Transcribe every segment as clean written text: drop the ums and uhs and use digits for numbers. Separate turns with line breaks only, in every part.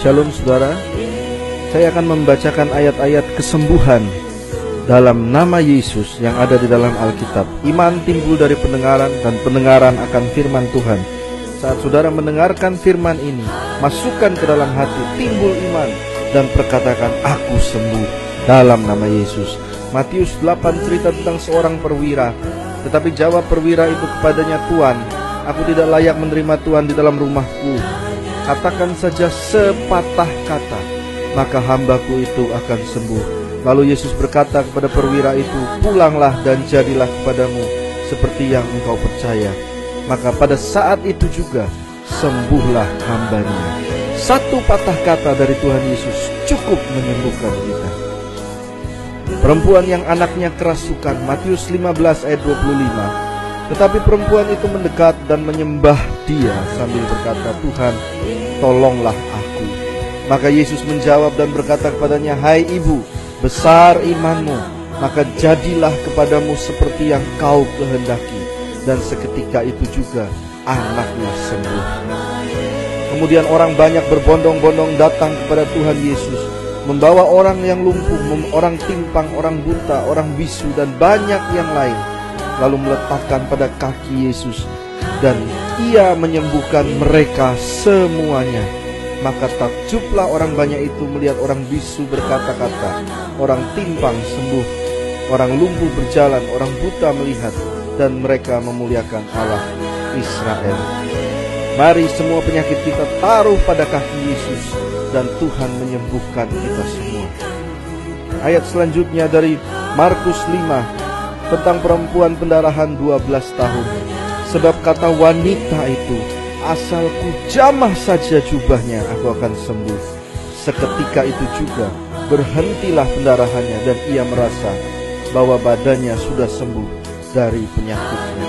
Shalom saudara, saya akan membacakan ayat-ayat kesembuhan dalam nama Yesus yang ada di dalam Alkitab. Iman timbul dari pendengaran dan pendengaran akan firman Tuhan. Saat saudara mendengarkan firman ini, masukkan ke dalam hati, timbul iman dan perkatakan, aku sembuh dalam nama Yesus. Matius 8 cerita tentang seorang perwira, tetapi jawab perwira itu kepadanya, Tuan, aku tidak layak menerima Tuhan di dalam rumahku. Katakan saja sepatah kata, maka hambaku itu akan sembuh. Lalu Yesus berkata kepada perwira itu, pulanglah dan jadilah kepadamu seperti yang engkau percaya. Maka pada saat itu juga sembuhlah hambanya. Satu patah kata dari Tuhan Yesus cukup menyembuhkan kita. Perempuan yang anaknya kerasukan, Matius 15 ayat 25. Tetapi perempuan itu mendekat dan menyembah Dia sambil berkata, Tuhan, tolonglah aku. Maka Yesus menjawab dan berkata kepadanya, hai ibu, besar imanmu, maka jadilah kepadamu seperti yang kau kehendaki. Dan seketika itu juga anaknya sembuh. Kemudian orang banyak berbondong-bondong datang kepada Tuhan Yesus, membawa orang yang lumpuh, orang timpang, orang buta, orang bisu, dan banyak yang lain, lalu meletakkan pada kaki Yesus, dan Ia menyembuhkan mereka semuanya. Maka takjublah orang banyak itu melihat orang bisu berkata-kata, orang timpang sembuh, orang lumpuh berjalan, orang buta melihat, dan mereka memuliakan Allah Israel. Mari semua penyakit kita taruh pada kaki Yesus, dan Tuhan menyembuhkan kita semua. Ayat selanjutnya dari Markus 5 tentang perempuan pendarahan 12 tahun. Sebab kata wanita itu, asal ku jamah saja jubahnya, aku akan sembuh. Seketika itu juga berhentilah pendarahannya, dan ia merasa bahwa badannya sudah sembuh dari penyakitnya.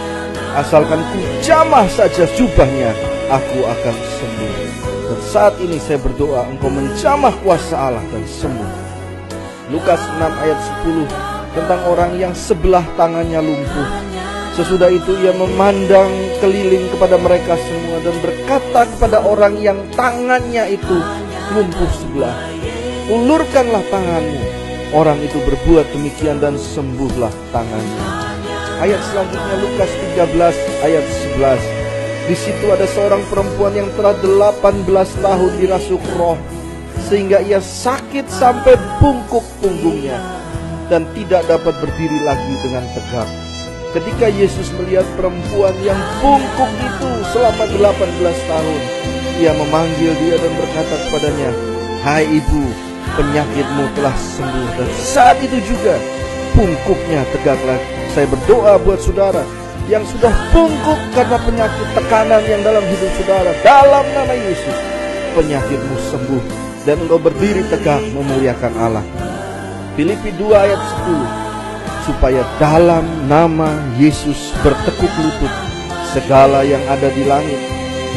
Asalkan ku jamah saja jubahnya, aku akan sembuh. Dan saat ini saya berdoa, engkau menjamah kuasa Allah dan sembuh. Lukas 6 ayat 10 tentang orang yang sebelah tangannya lumpuh. Sesudah itu ia memandang keliling kepada mereka semua dan berkata kepada orang yang tangannya itu lumpuh sebelah, ulurkanlah tanganmu. Orang itu berbuat demikian dan sembuhlah tangannya. Ayat selanjutnya Lukas 13 ayat 11. Di situ ada seorang perempuan yang telah 18 tahun dirasuk roh, sehingga ia sakit sampai bungkuk punggungnya dan tidak dapat berdiri lagi dengan tegak. Ketika Yesus melihat perempuan yang bungkuk itu selama 18 tahun, Ia memanggil dia dan berkata kepadanya, hai ibu, penyakitmu telah sembuh. Dan saat itu juga bungkuknya tegak lagi. Saya berdoa buat saudara yang sudah bungkuk karena penyakit tekanan yang dalam hidup saudara, dalam nama Yesus penyakitmu sembuh dan engkau berdiri tegak memuliakan Allah. Filipi 2 ayat 10, supaya dalam nama Yesus bertekuk lutut segala yang ada di langit,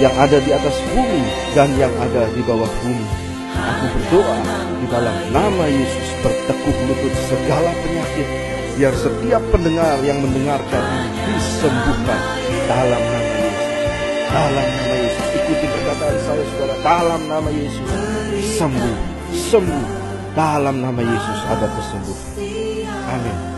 yang ada di atas bumi, dan yang ada di bawah bumi. Aku berdoa di dalam nama Yesus bertekuk lutut segala penyakit, biar setiap pendengar yang mendengarkan disembuhkan dalam nama Yesus. Dalam nama Yesus. Ikuti perkataan saya saudara, dalam nama Yesus sembuh, sembuh. Dalam nama Yesus ada kesembuhan. Amin.